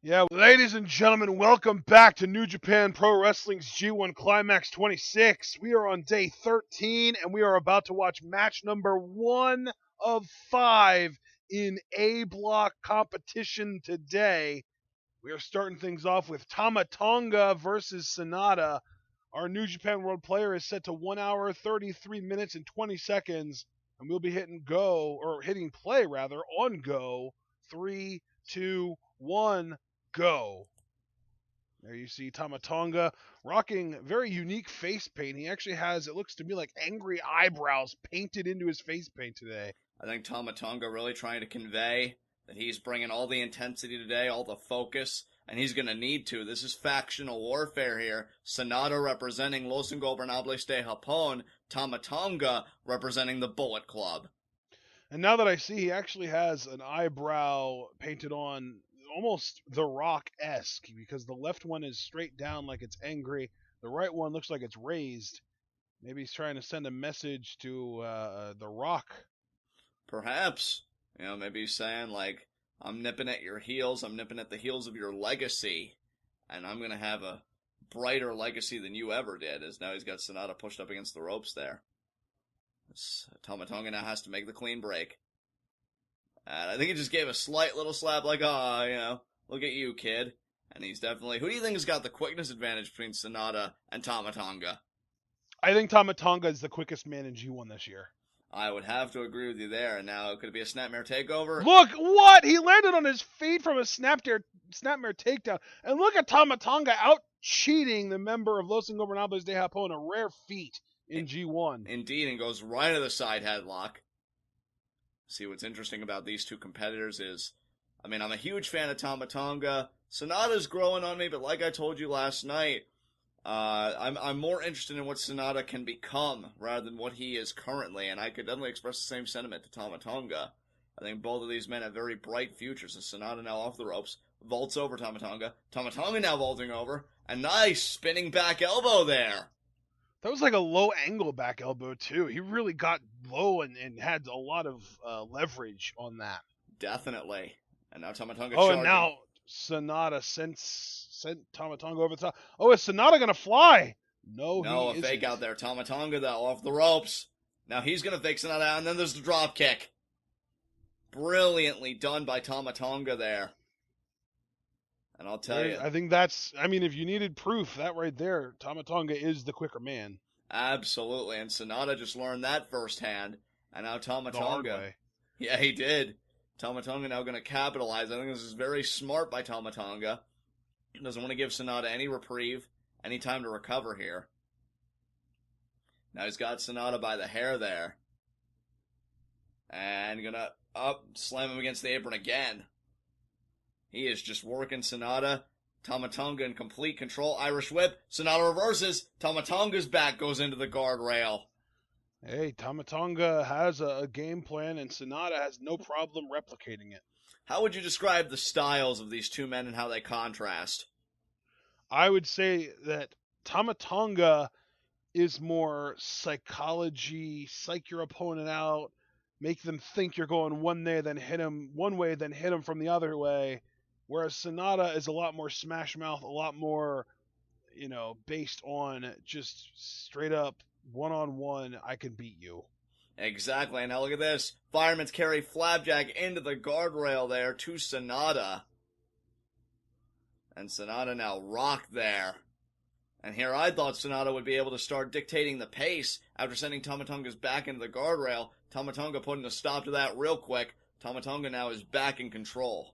Yeah, ladies and gentlemen, welcome back to New Japan Pro Wrestling's G1 Climax 26. We are on day 13, and we are about to watch match number 1 of 5 in A block competition today. We are starting things off with Tama Tonga versus SANADA. Our New Japan World Player is set to 1 hour, 33 minutes, and 20 seconds, and we'll be hitting play on go. 3, 2, 1. Go. There you see Tama Tonga rocking very unique face paint. He actually has, it looks to me like angry eyebrows painted into his face paint today. I think Tama Tonga really trying to convey that he's bringing all the intensity today, all the focus, and he's going to need to. This is factional warfare here. SANADA representing Los Ingobernables de Japón, Tama Tonga representing the Bullet Club. And now that I see, he actually has an eyebrow painted on almost The Rock-esque, because the left one is straight down like it's angry. The right one looks like it's raised. Maybe he's trying to send a message to The Rock. Perhaps. Maybe he's saying, like, I'm nipping at your heels, I'm nipping at the heels of your legacy, and I'm going to have a brighter legacy than you ever did, as now he's got SANADA pushed up against the ropes there. Tama Tonga now has to make the clean break. And I think he just gave a slight little slap like, look at you, kid. And he's definitely... Who do you think has got the quickness advantage between SANADA and Tama Tonga? I think Tama Tonga is the quickest man in G1 this year. I would have to agree with you there. And now, could it be a Snapmare takeover? Look, what? He landed on his feet from a Snapmare takedown. And look at Tama Tonga out-cheating the member of Los Ingobernables de Japón, a rare feat in G1. Indeed, and goes right to the side headlock. See, what's interesting about these two competitors is, I'm a huge fan of Tama Tonga. SANADA's growing on me, but like I told you last night, I'm more interested in what SANADA can become rather than what he is currently, and I could definitely express the same sentiment to Tama Tonga. I think both of these men have very bright futures, and SANADA now off the ropes, vaults over Tama Tonga. Tama Tonga now vaulting over, a nice spinning back elbow there. That was like a low angle back elbow, too. He really got low and had a lot of leverage on that. Definitely. And now Tama Tonga charging. And now SANADA sent Tama Tonga over the top. Oh, is SANADA going to fly? No, a fake out there. Tama Tonga, though, off the ropes. Now he's going to fake SANADA out, and then there's the drop kick. Brilliantly done by Tama Tonga there. And I'll tell you. I think that's, if you needed proof, that right there, Tama Tonga is the quicker man. Absolutely. And SANADA just learned that firsthand. And now Tama Tonga. Yeah, he did. Tama Tonga now going to capitalize. I think this is very smart by Tama Tonga. He doesn't want to give SANADA any reprieve, any time to recover here. Now he's got SANADA by the hair there. And going to slam him against the apron again. He is just working SANADA. Tama Tonga in complete control. Irish whip. SANADA reverses. Tama Tonga's back goes into the guardrail. Hey, Tama Tonga has a game plan, and SANADA has no problem replicating it. How would you describe the styles of these two men and how they contrast? I would say that Tama Tonga is more psychology, psych your opponent out, make them think you're going one way, then hit them from the other way. Whereas SANADA is a lot more smash mouth, a lot more, based on just straight up one-on-one, I can beat you. Exactly. And now look at this. Fireman's carry flapjack into the guardrail there to SANADA. And SANADA now rocked there. And here I thought SANADA would be able to start dictating the pace after sending Tama Tonga's back into the guardrail. Tama Tonga putting a stop to that real quick. Tama Tonga now is back in control.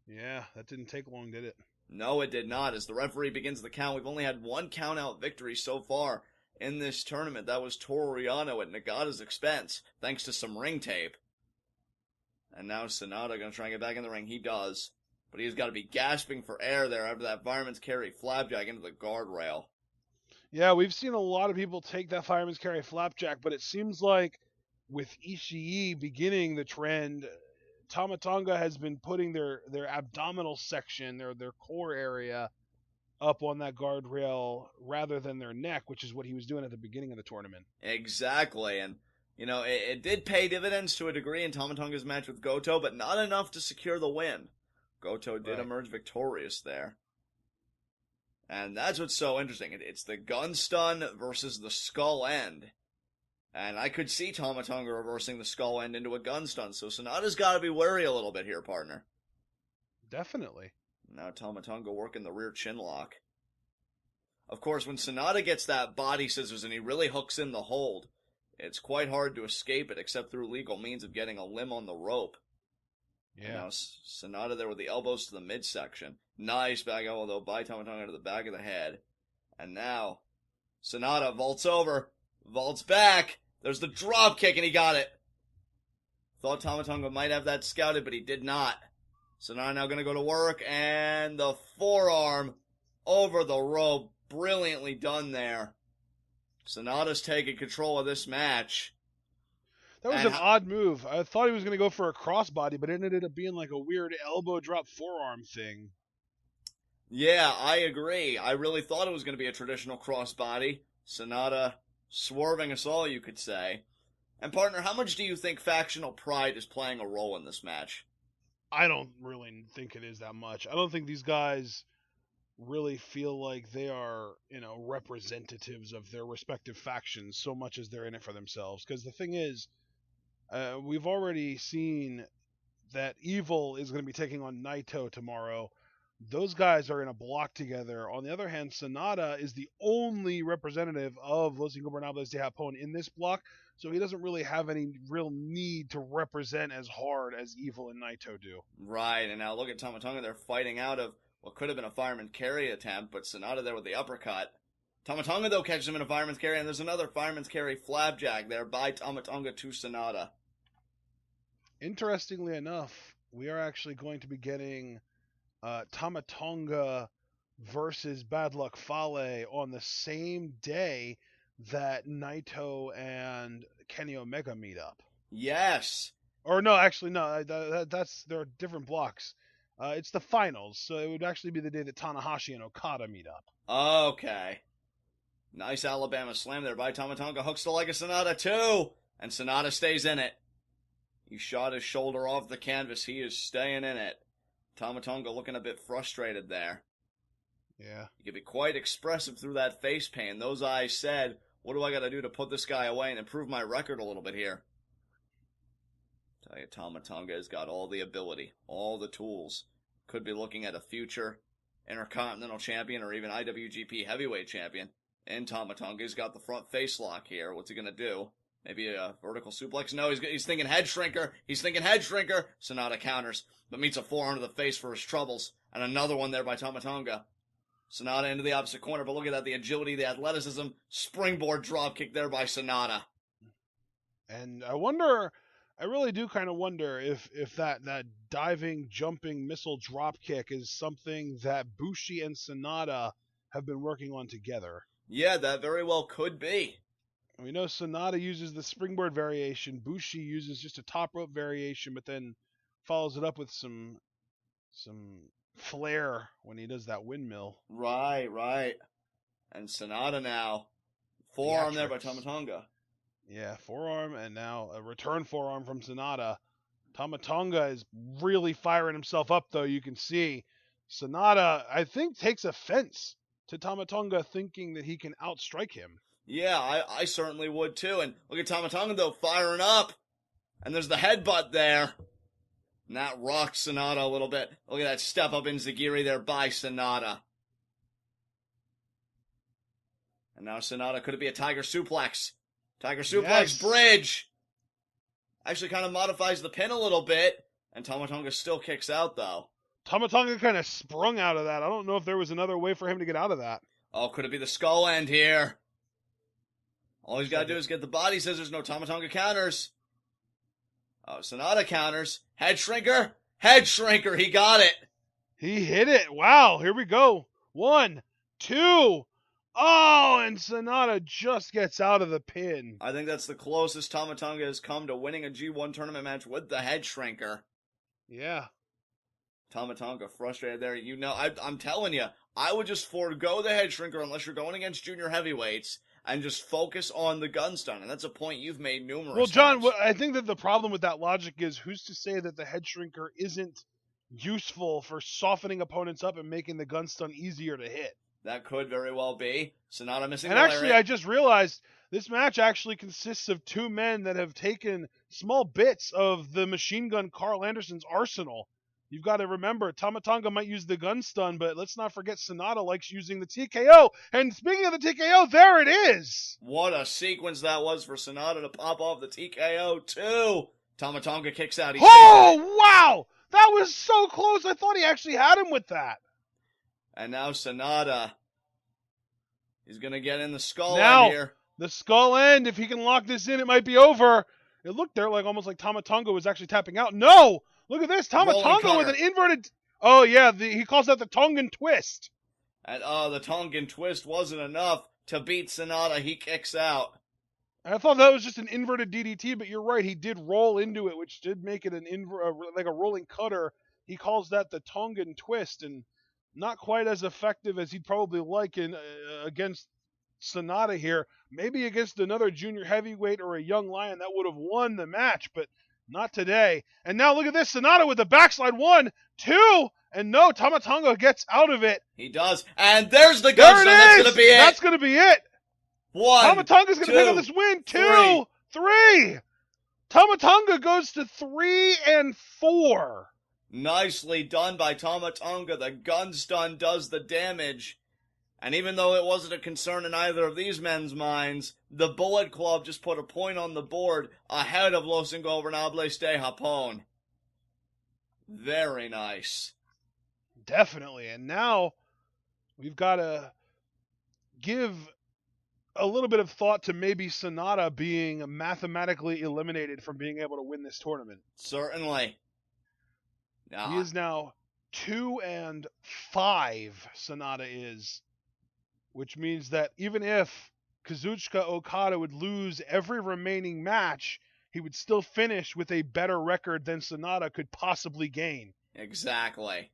Yeah, that didn't take long, did it? No, it did not. As the referee begins the count, we've only had one count-out victory so far in this tournament. That was Toru Yano at Nagata's expense, thanks to some ring tape. And now SANADA going to try and get back in the ring. He does. But he's got to be gasping for air there after that fireman's carry flapjack into the guardrail. Yeah, we've seen a lot of people take that fireman's carry flapjack, but it seems like with Ishii beginning the trend, Tama Tonga has been putting their abdominal section, their core area, up on that guardrail rather than their neck, which is what he was doing at the beginning of the tournament. Exactly, and it did pay dividends to a degree in Tama Tonga's match with Goto, but not enough to secure the win. Goto did Right. emerge victorious there. And that's what's so interesting. It's the gun stun versus the skull end. And I could see Tama Tonga reversing the skull end into a gun stun, so Sanada's got to be wary a little bit here, partner. Definitely. Now Tama Tonga working the rear chin lock. Of course, when Sanada gets that body scissors and he really hooks in the hold, it's quite hard to escape it except through legal means of getting a limb on the rope. Yeah. And now Sanada there with the elbows to the midsection. Nice back elbow though by Tama Tonga to the back of the head. And now Sanada vaults over, vaults back. There's the drop kick and he got it. Thought Tama Tonga might have that scouted, but he did not. Sanada now going to go to work and the forearm over the rope. Brilliantly done there. Sanada's taking control of this match. That was an odd move. I thought he was going to go for a crossbody, but it ended up being like a weird elbow drop forearm thing. Yeah, I agree. I really thought it was going to be a traditional crossbody. Sanada swerving us all, you could say. And partner, how much do you think factional pride is playing a role in this match? I don't really think it is that much. I don't think these guys really feel like they are, representatives of their respective factions so much as they're in it for themselves. Because the thing is, we've already seen that Evil is going to be taking on Naito tomorrow. Those guys are in a block together. On the other hand, Sanada is the only representative of Los Ingobernables de Japón in this block, so he doesn't really have any real need to represent as hard as Evil and Naito do. Right, and now look at Tama Tonga. They're fighting out of what could have been a fireman carry attempt, but Sanada there with the uppercut. Tama Tonga, though, catches him in a fireman's carry, and there's another fireman's carry flapjack there by Tama Tonga to Sanada. Interestingly enough, we are actually going to be getting Tama Tonga versus Bad Luck Fale on the same day that Naito and Kenny Omega meet up. Yes. Or no, actually no. There are different blocks. It's the finals, so it would actually be the day that Tanahashi and Okada meet up. Okay. Nice Alabama slam there by Tama Tonga. Hooks the leg of Sanada too, and Sanada stays in it. He shot his shoulder off the canvas. He is staying in it. Tama Tonga looking a bit frustrated there. Yeah. He could be quite expressive through that face paint. Those eyes said, what do I got to do to put this guy away and improve my record a little bit here? Tell you, Tama Tonga has got all the ability, all the tools. Could be looking at a future Intercontinental Champion or even IWGP Heavyweight Champion. And Tama Tonga, he's got the front face lock here. What's he going to do? Maybe a vertical suplex? No, he's thinking head shrinker. He's thinking head shrinker. Sanada counters, but meets a forearm to the face for his troubles. And another one there by Tama Tonga. Sanada into the opposite corner, but look at that, the agility, the athleticism, springboard dropkick there by Sanada. And I really do kind of wonder if that diving, jumping missile dropkick is something that Bushi and Sanada have been working on together. Yeah, that very well could be. We know Sanada uses the springboard variation. Bushi uses just a top rope variation, but then follows it up with some flair when he does that windmill. Right. And Sanada now. Forearm there by Tama Tonga. Yeah, forearm, and now a return forearm from Sanada. Tama Tonga is really firing himself up, though. You can see Sanada, I think, takes offense to Tama Tonga thinking that he can outstrike him. Yeah, I certainly would too. And look at Tama Tonga, though, firing up. And there's the headbutt there. And that rocks Sanada a little bit. Look at that step up in Zagiri there by Sanada. And now Sanada, could it be a Tiger Suplex? Tiger Suplex, yes. Bridge! Actually kind of modifies the pin a little bit. And Tama Tonga still kicks out, though. Tama Tonga kind of sprung out of that. I don't know if there was another way for him to get out of that. Oh, could it be the skull end here? All he's got to do is get the body scissors. No, Tama Tonga counters. Oh, Sanada counters. Head shrinker. Head shrinker. He got it. He hit it. Wow. Here we go. 1, 2. Oh, and Sanada just gets out of the pin. I think that's the closest Tama Tonga has come to winning a G1 tournament match with the head shrinker. Yeah. Tama Tonga frustrated there. I'm telling you, I would just forego the head shrinker unless you're going against junior heavyweights and just focus on the gun stun. And that's a point you've made numerous times. Well, John, I think that the problem with that logic is who's to say that the head shrinker isn't useful for softening opponents up and making the gun stun easier to hit. That could very well be. SANADA missing And the actually, lariat. I just realized this match actually consists of two men that have taken small bits of the machine gun Carl Anderson's arsenal. You've got to remember, Tama Tonga might use the gun stun, but let's not forget SANADA likes using the TKO. And speaking of the TKO, there it is! What a sequence that was for SANADA to pop off the TKO, too. Tama Tonga kicks out. He stays at it. Wow! That was so close. I thought he actually had him with that. And now SANADA. He's going to get in the skull Now, end here. the skull end, if he can lock this in, it might be over. It looked there like almost like Tama Tonga was actually tapping out. No! Look at this. Tama Rolling Tonga with cutter. an inverted... Oh, yeah. He calls that the Tongan twist. And the Tongan twist wasn't enough to beat SANADA. He kicks out. I thought that was just an inverted DDT, but you're right. He did roll into it, which did make it like a rolling cutter. He calls that the Tongan twist, and not quite as effective as he'd probably like against SANADA here. Maybe against another junior heavyweight or a young lion that would have won the match, but not today. And now look at this. SANADA with the backslide. 1, 2, and no, Tama Tonga gets out of it. He does. And there's the gun. That's going to be it. That's going to be it. 1, Tama Tonga's going to pick up 2, this win. 3. 3. Tama Tonga goes to 3-4. Nicely done by Tama Tonga. The gun stun does the damage. And even though it wasn't a concern in either of these men's minds, the Bullet Club just put a point on the board ahead of Los Ingobernables de Japón. Very nice. Definitely. And now we've got to give a little bit of thought to maybe SANADA being mathematically eliminated from being able to win this tournament. Certainly. He is now 2-5, SANADA is, which means that even if Kazuchika Okada would lose every remaining match, he would still finish with a better record than SANADA could possibly gain. Exactly.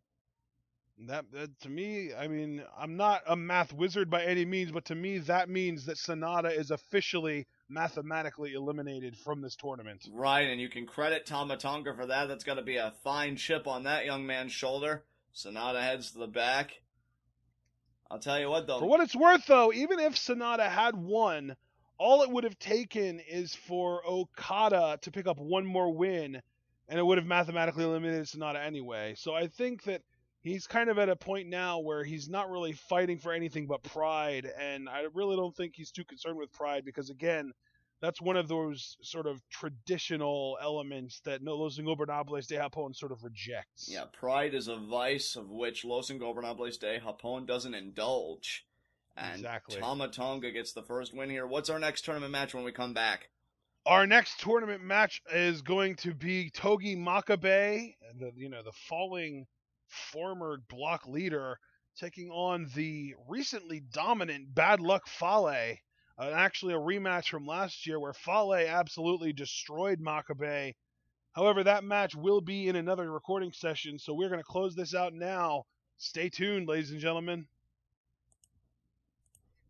That to me, I mean, I'm not a math wizard by any means, but to me that means that SANADA is officially mathematically eliminated from this tournament. Right, and you can credit Tama Tonga for that. That's got to be a fine chip on that young man's shoulder. SANADA heads to the back. I'll tell you what, though. For what it's worth, though, even if SANADA had won, all it would have taken is for Okada to pick up one more win, and it would have mathematically eliminated SANADA anyway. So I think that he's kind of at a point now where he's not really fighting for anything but pride, and I really don't think he's too concerned with pride because, again, that's one of those sort of traditional elements that Los Ingobernables de Japón sort of rejects. Yeah, pride is a vice of which Los Ingobernables de Japón doesn't indulge. And exactly. Tama Tonga gets the first win here. What's our next tournament match when we come back? Our next tournament match is going to be Togi Makabe, the falling former block leader, taking on the recently dominant Bad Luck Fale. Actually a rematch from last year where Fale absolutely destroyed Makabe. However, that match will be in another recording session, so we're going to close this out now. Stay tuned, ladies and gentlemen.